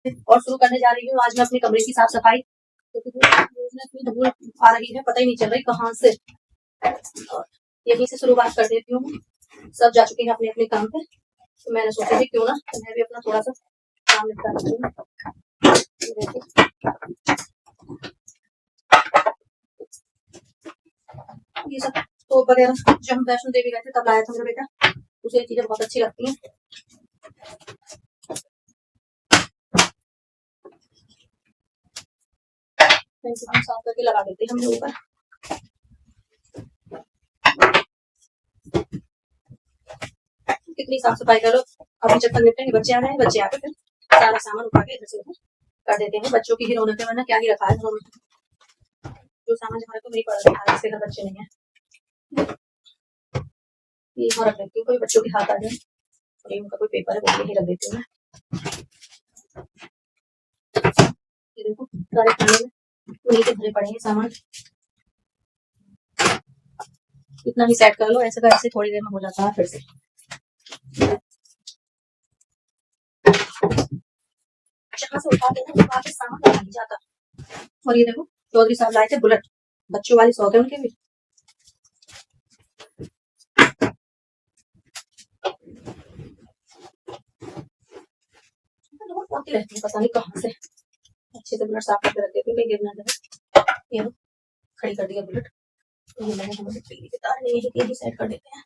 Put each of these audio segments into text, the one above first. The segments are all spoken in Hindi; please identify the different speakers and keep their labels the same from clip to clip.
Speaker 1: और शुरू करने जा रही हूँ आज मैं अपने कमरे की साफ सफाई। क्योंकि इतनी धूल आ रही है, पता ही नहीं चल रही कहाँ से। और यहीं से शुरुआत कर देती हूँ। सब जा चुके हैं अपने अपने काम पे, तो मैंने सोचा कि क्यों ना मैं भी अपना थोड़ा सा काम निपटा लेती हूँ। ये सब तो वगैरह जब हम वैष्णो देवी गए थे तब लाया था मेरा बेटा, उसे ये चीजें बहुत अच्छी लगती हैं। साफ करके लगा देते हैं हम लोग ऊपर। कितनी साफ सफाई करो, अभी जब तक निपटेंगे बच्चे आ रहे हैं, बच्चे आके फिर सारा सामान उठा के इधर से उधर कर देते हैं। बच्चों की ही रौनक है, वरना क्या ही रखा है घरों में। जो सामान हमारे को नहीं पड़ रहा है, इसके घर बच्चे नहीं है, ये यहाँ रख देती हूँ। कोई बच्चों के हाथ आ जाए और ये उनका कोई पेपर है वो भी नहीं रख देती हूँ मैं। ये देखो सारे खाने में उन्हीं के भरे पड़े हैं सामान। इतना ही सेट कर लो, ऐसे का ऐसे थोड़ी देर में हो जाता है फिर से। जहाँ से उठाते हैं वहाँ पे सामान रखा नहीं जाता। और ये देखो चौधरी साहब लाए थे बुलेट, बच्चों वाली शौक है उनके भी। होती रहती है पता नहीं कहाँ से। अच्छे से बुलेट साफ करके रख देती हूँ, गिर ना जाए। ये लो खड़ी कर दिया बुलेट। ये मैंने हम बिजली के तार नहीं है, यही सेट कर देते हैं।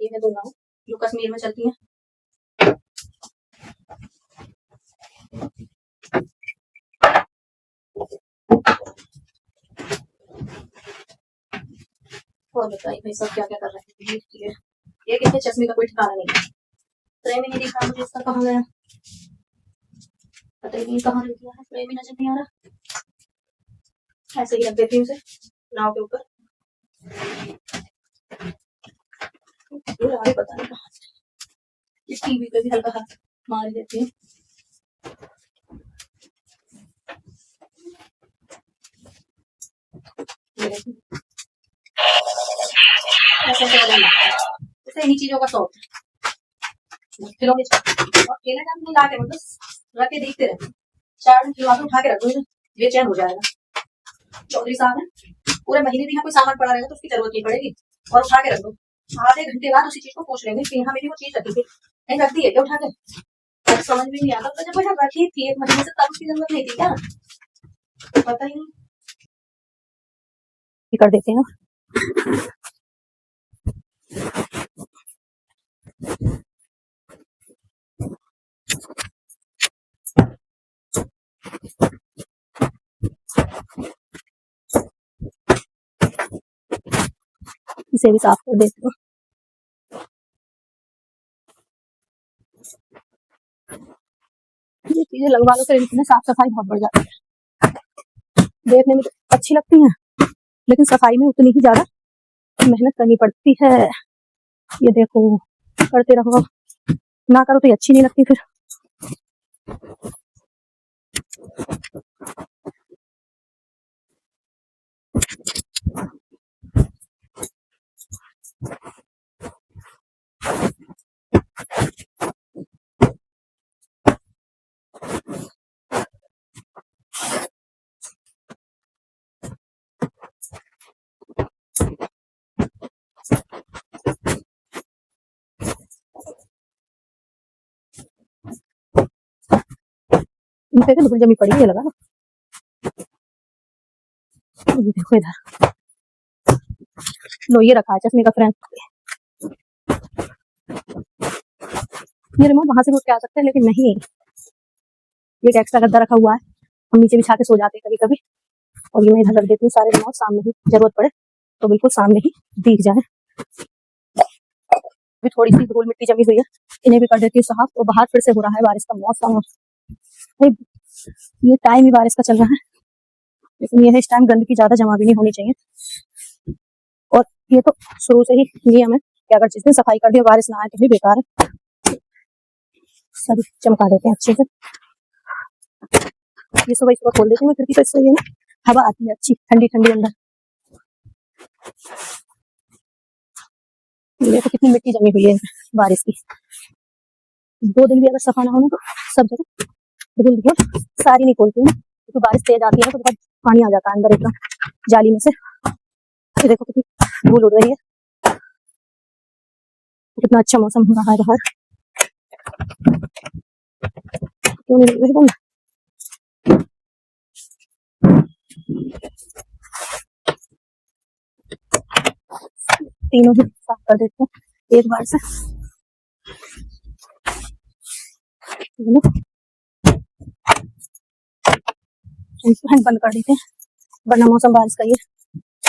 Speaker 1: ये है दो नाव जो कश्मीर में चलती हैं। और बताइए भाई सब क्या क्या कर रहे हैं। ये कितने चश्मे का कोई ठिकाना नहीं है। फ्रेम ही नहीं दिख रहा मुझे इसका, कहाँ गया पता ही नहीं, कहाँ रख दिया है, फ्रेम ही नजर नहीं आ रहा। ऐसे ही रख देती हूँ उसे नाव के ऊपर। आगे पता नहीं कहाँ से, इस टीवी पे भी हल्का हाथ मार देती हूँ। ऐसे ऐसे इन्हीं चीजों का शौक है। खिलौने और खेलने टाइम नहीं ला के मतलब रख के देखते रहे। 4 दिन खिलवा के उठा के रख दो, बेचैन हो जाएगा। चौधरी साहब है पूरे महीने भी यहाँ कोई सामान पड़ा रहेगा तो उसकी जरूरत नहीं पड़ेगी, और उठा के रख दो। आधे घंटे बाद उसी चीज को पूछ लेंगे कि यहाँ मेरी वो चीज रखी थी, कहीं रख दी है क्या उठा के। समझ में नहीं आता तो जब वो रखी थी 1 महीने से तब उसकी जरूरत नहीं थी क्या, पता ही नहीं कर देते हैं। इसे भी साफ कर देती हूँ। ये चीजें लगवा लो फिर इनमें साफ सफाई बहुत बढ़ जाती है। देखने में तो अच्छी लगती है लेकिन सफाई में उतनी ही ज्यादा मेहनत करनी पड़ती है। ये देखो करते रहो, ना करो तो ये अच्छी नहीं लगती फिर। इन पे धूल जमी पड़ी है लगा। देखो इधर लो ये रखा है चश्मे का फ्रेम। ये रिमोट वहां से उठ के आ सकते हैं लेकिन नहीं, ये डेस्क का गद्दा रखा हुआ है, हम नीचे बिछा के सो जाते हैं कभी कभी। और ये मैं इधर रख देती हूँ सारे रिमोट, सामने ही जरूरत पड़े तो बिल्कुल सामने ही दिख जाए। अभी थोड़ी सी धूल मिट्टी जमी हुई है, इन्हें भी कर देती हूँ साफ। और बाहर फिर से हो रहा है बारिश का मौसम। ये टाइम ही बारिश का चल रहा है, लेकिन ये है इस टाइम गंदगी ज्यादा जमा भी नहीं होनी चाहिए। और ये तो शुरू से ही नियम है कि अगर जिस दिन सफाई कर दी बारिश ना आए तो भी बेकार है। सभी चमका देते हैं अच्छे से। ये सुबह सुबह खोल देती हूँ खिड़की तो इससे ये ना हवा आती है अच्छी ठंडी ठंडी अंदर। ये तो कितनी मिट्टी जमी हुई है बारिश की। 2 दिन भी अगर सफा ना हो ना तो सब जगह धूल धूल, सारी नहीं खोलती हूँ क्योंकि बारिश तेज आती है ना तो बहुत पानी आ जाता है अंदर एकदम जाली में से। ये देखो कितनी धूल उड़ रही है, कितना अच्छा मौसम हो रहा है बाहर। क्यों नहीं लग रही है? तीनों ही साफ कर देते हैं एक बार से। फैन बंद कर देते हैं वरना मौसम बारिश का ये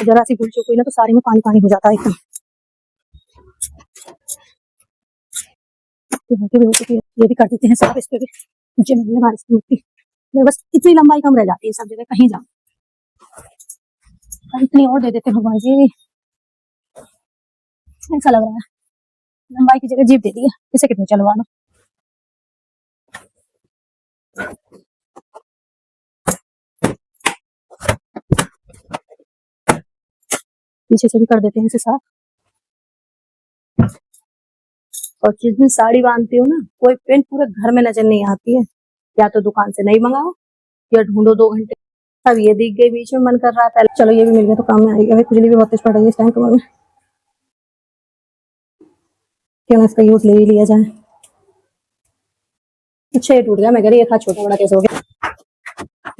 Speaker 1: जरा सी भूल चुक हुई ना तो सारी में पानी पानी हो जाता है एकदम। ये भी कर देते हैं साफ, इस पे भी नीचे मिली है बारिश की मिट्टी। बस इतनी लंबाई कम रह जाती है सब जगह, कहीं जाओ इतनी और दे देते भगवान जी। ऐसा लग रहा है लंबाई की जगह जीप दे दी है, इसे कितने चलवा लो। पीछे से भी कर देते हैं इसे साफ। और जिस दिन साड़ी बांधती हो ना कोई पेन पूरे घर में नजर नहीं आती है, या तो दुकान से नहीं मंगाओ या ढूंढो 2 घंटे। अब ये दिख गई बीच में, मन कर रहा था चलो ये भी मिल गया तो काम में आएगी। अभी खुजली भी बहुत तेज पड़ रही है इस टाइम कमर में, क्यों ना इसका यूज ले ही लिया जाए। अच्छा ये टूट गया, मैं कह रही ये था छोटा बड़ा कैसे हो गया।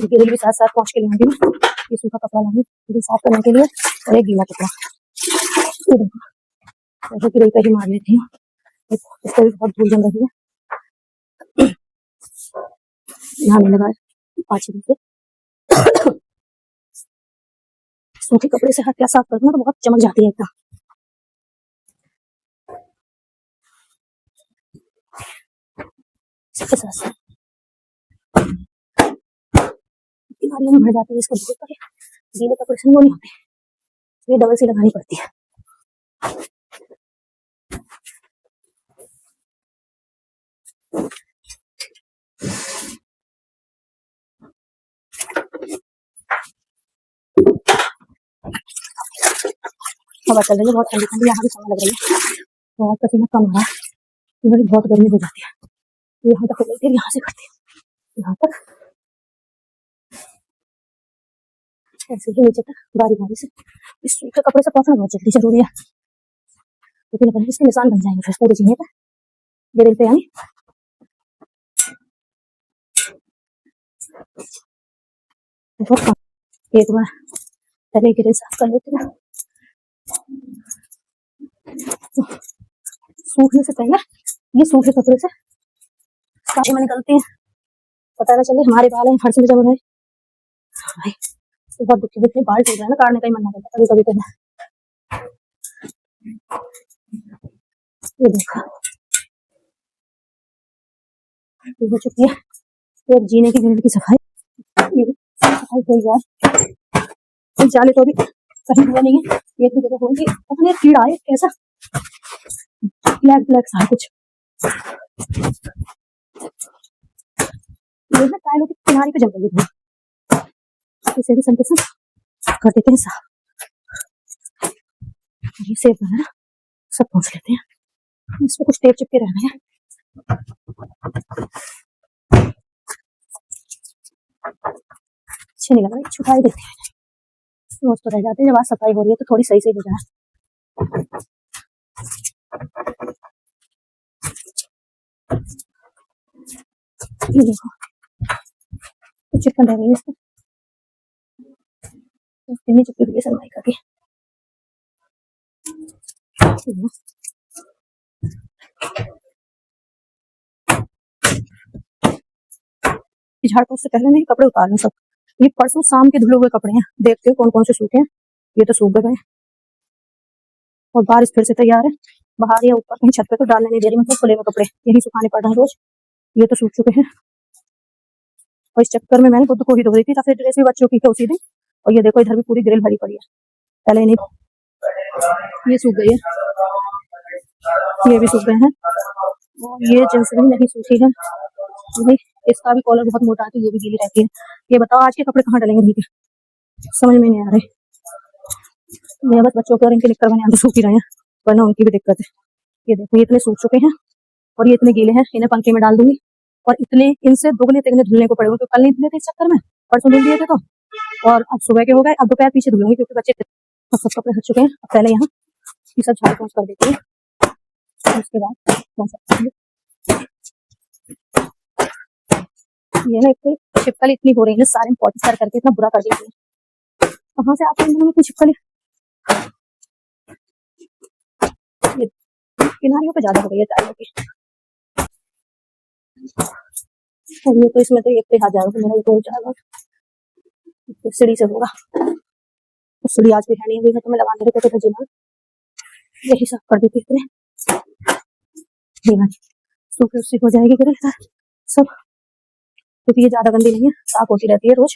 Speaker 1: गिरिल भी साथ साथ पहुंच के लेंगी मैं, ये सूखा कपड़ा लाऊंगी गिरिल साफ करने के लिए और एक गीला कपड़ा। ये देखो ऐसे गिरिल पे ही मार लेती हूँ, इसको भी बहुत धूल जम रही है। यहाँ नहीं लगा 5 दिन से। सूखे कपड़े से हथिया साफ करना तो बहुत चमक जाती है एकदम। बीमारियों में भर जाती है इसको धूल पर, गीले कपड़े से वो नहीं होते, ये डबल सी लगानी पड़ती है। हवा चल रही है बहुत ठंडी ठंडी, यहाँ भी समय लग रही है, बहुत पसीना कम हो रहा है, इधर बहुत गर्मी हो जाती है। यहाँ तक हो गई फिर यहाँ से करती हूँ यहाँ तक, ऐसे ही नीचे तक बारी बारी से। इस सूखे कपड़े से पहुंचना बहुत जल्दी जरूरी है क्योंकि अपन इसके निशान बन जाएंगे फिर पूरे जीने पे, गिरिल पे यानी। एक बार पहले गिरिल साफ कर लेते हैं सूखने से पहले। ये सूखे कपड़े से काशी में निकलती है, पता ना चले हमारे बाल हैं फर्श में जम रहे भाई, तो बहुत दुखी दुखी बाल टूट रहे हैं ना, काटने का ही मन ना करता कभी कभी तो। ये देखो ये हो चुकी है एक जीने की गिरिल की सफाई, ये सफाई हो जाए जाले तो भी कहीं हुआ नहीं है, एक भी जगह होगी पता नहीं कीड़ा है कैसा ब्लैक ब्लैक सा कुछ। ये ना टाइलों की किनारे पे जम गई है, इसे भी संकेत कर देते हैं साफ। ये सेब वगैरह सब पहुंच लेते हैं, इसमें कुछ टेप चिपके रहना है। अच्छे नहीं लग रहा, छुपाई देते हैं रोज तो रह जाते हैं, जब आज सफाई हो रही है तो थोड़ी सही से हो जाए। ये देखो चिपकन रह गई है इसको, चिपकी हुई है सनमाई का भी। झाड़ पोछ से पहले नहीं कपड़े उतार लूं सब। ये परसों शाम के धुले हुए कपड़े हैं, देखते हो कौन कौन से सूखे हैं। ये तो सूख गए और बारिश फिर से तैयार है, बाहर या ऊपर कहीं छत पे तो डालने नहीं दे रही, मतलब खुले में कपड़े यही सुखाने पड़ रहे हैं रोज। ये तो सूख चुके हैं और इस चक्कर में मैंने खुद को ही धो रही थी, फिर ड्रेस भी बच्चों की उसी दिन। और ये देखो इधर भी पूरी ग्रिल भरी पड़ी है, पहले नहीं ये सूख गई है, ये भी सूख गए हैं और ये जींस भी नहीं सूखी है भाई, इसका भी कॉलर बहुत मोटा है तो ये भी गीली रहती है। ये बताओ आज के कपड़े कहाँ डलेंगे भीगे, समझ में नहीं आ रहे। मेरा बस बच्चों के और इनके निक्कर बने सूख ही रहे हैं, वरना उनकी भी दिक्कत है। ये देखो ये इतने सूख चुके हैं और ये इतने गीले हैं, इन्हें पंखे में डाल दूंगी। और इतने इनसे दुगने तिगने धुलने को पड़ेगा, तो कल नहीं धुले थे इस चक्कर में, परसों धुल दिए थे तो। और अब सुबह के हो गए, अब दोपहर पीछे धुलूंगी क्योंकि बच्चे सब कपड़े हट चुके हैं। अब पहले यहाँ ये सब झाड़ पोंछ कर देती है, उसके बाद कौन सा ये ना इतनी छिपकली इतनी हो रही है, सारे पॉटी कर करके इतना बुरा कर देती है। कहाँ से आते हैं इतनी छिपकली, किनारियों पे ज्यादा हो गई है टाइलों की। ये तो इसमें तो एक पे हाथ जाएगा, मेरा ये तो जाएगा सीढ़ी से होगा। सीढ़ी आज भी है नहीं, अभी मैं तुम्हें लगाने देते थे जीना, यही साफ कर देती इतने सूखी उससे हो जाएगी फिर सब, क्योंकि ये ज्यादा गंदी नहीं है, साफ होती रहती है रोज।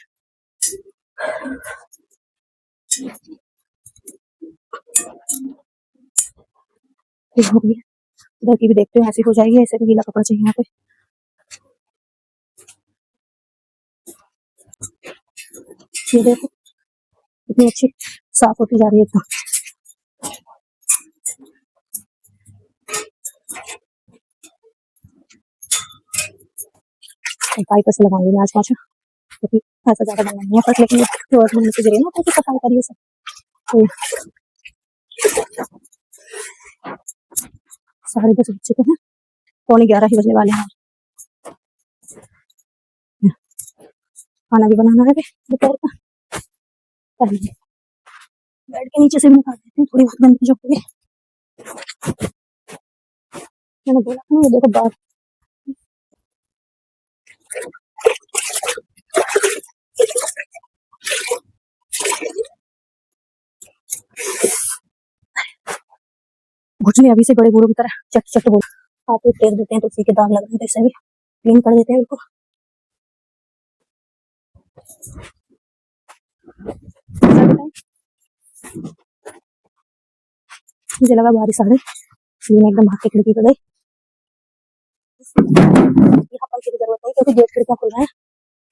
Speaker 1: इधर की भी देखते हो, ऐसी हो जाएगी, ऐसे भी गीला कपड़ा चाहिए यहाँ पे। ये देखो इतनी अच्छी साफ होती जा रही है एकदम। पाइप से लगाऊंगी मैं आज पाँच, क्योंकि ऐसा ज्यादा बनना नहीं है पर, लेकिन से गिरे ना तो सफाई करिए सब। तो 10:30 बज चुके हैं, 11:15 ही बजने वाले हैं। खाना भी बनाना है दोपहर का, बेड के नीचे से भी निकाल देते हैं थोड़ी बहुत गंदगी जो होगी। मैंने बोला था ये देखो बात, घुटने अभी से बड़े बूढ़ों की तरह चट चट बोल आप तेज देते हैं तो उसी के दाग लग रहे हैं, इसे भी क्लीन कर देते हैं उनको। मुझे लगा बारिश आ गई, इसलिए मैं एकदम भाग के खिड़की पे गई। यहाँ पंखे की जरूरत नहीं क्योंकि गेट खिड़कियां खुल रहा है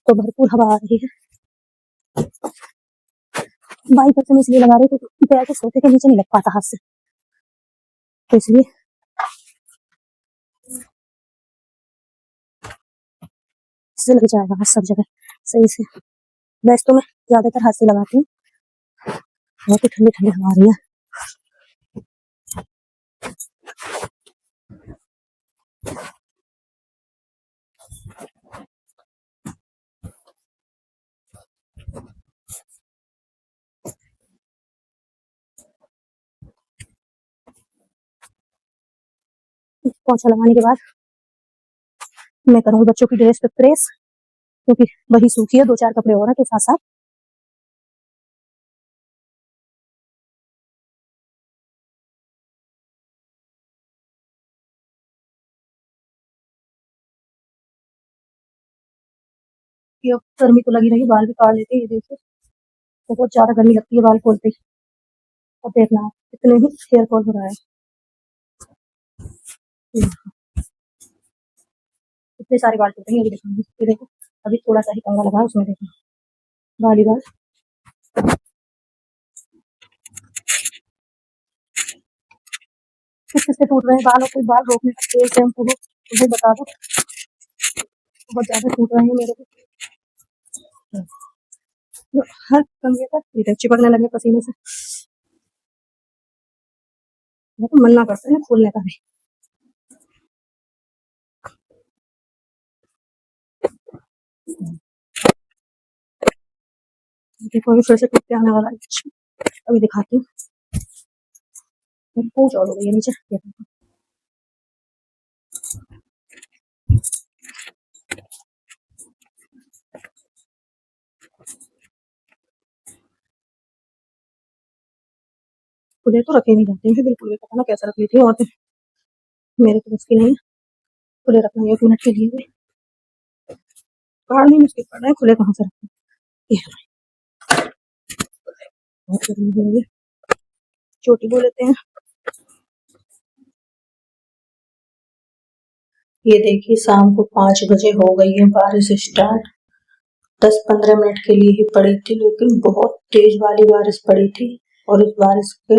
Speaker 1: तो भरपूर हवा आ रही है। वाइपर से मैं इसलिए लगा रही थी पैर के सोफे के नीचे नहीं लग पाता हाथ से, तो इसलिए इससे लग जाएगा हाथ सब जगह सही से। वैसे तो मैं ज्यादातर हाथ से लगाती हूँ, बहुत ही ठंडी ठंडी हवा आ रही है। पोछा लगाने के बाद मैं करूंगी बच्चों की ड्रेस पे प्रेस, क्योंकि वही सूखी है, 2-4 कपड़े और हैं तो साथ साथ गर्मी तो लगी रही, बाल भी काट लेते हैं। ये देखिए बहुत ज्यादा गर्मी लगती है बाल खोलते ही, और देखना इतने ही हेयर फॉल हो रहा है, इतने सारे बाल टूटेंगे। अभी देखूंगी, ये देखो अभी थोड़ा सा ही कंगा लगा उसमें, देखो बाल ही बाल। किस किससे टूट रहे हैं बाल, और कोई बाल रोकने का तेल शैम्पू हो मुझे बता दो, बहुत ज्यादा टूट रहे हैं मेरे को। हर कंगे पर ये चिपकने लगे पसीने से, तो मन ना करता है खोलने का भी। देखो अभी फिर से टूट के आने वाला है, अभी दिखाती हूँ। पूछ और हो गई है नीचे, खुले तो रखे नहीं जाते हैं बिल्कुल भी, पता ना कैसे रख लेती हूँ, और मेरे तो उसकी नहीं खुले रखना है 1 मिनट के लिए भी, काढ़ नहीं मुश्किल पड़ रहा है, खुले कहाँ से रखें। चोटी बो लेते हैं। ये देखिए शाम को 5 बजे हो गई है बारिश स्टार्ट। 10-15 मिनट के लिए ही पड़ी थी, लेकिन बहुत तेज वाली बारिश पड़ी थी। और इस बारिश के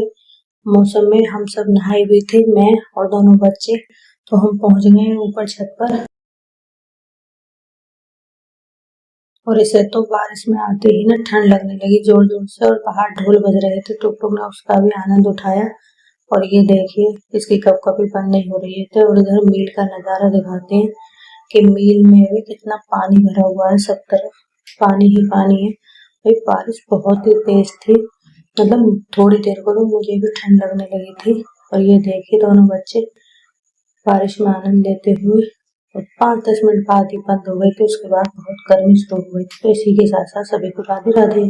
Speaker 1: मौसम में हम सब नहाए हुए थे, मैं और दोनों बच्चे। तो हम पहुंच गए ऊपर छत पर, और इसे तो बारिश में आते ही ना ठंड लगने लगी जोर जोर से, और बाहर ढोल बज रहे थे। टुक टुक ने उसका भी आनंद उठाया। और ये देखिए इसकी कपकपी बंद नहीं हो रही है। और इधर मील का नजारा दिखाते हैं कि मील में भी कितना पानी भरा हुआ है, सब तरफ पानी ही पानी है। भाई बारिश बहुत ही तेज थी, मतलब थोड़ी देर को तो मुझे भी ठंड लगने लगी थी। और ये देखिए दोनों बच्चे बारिश में आनंद लेते हुए, और 5-10 मिनट बाद ही बंद हो गई थी। उसके बाद बहुत गर्मी शुरू हो गई थी। तो इसी के साथ साथ सभी को राधे राधे।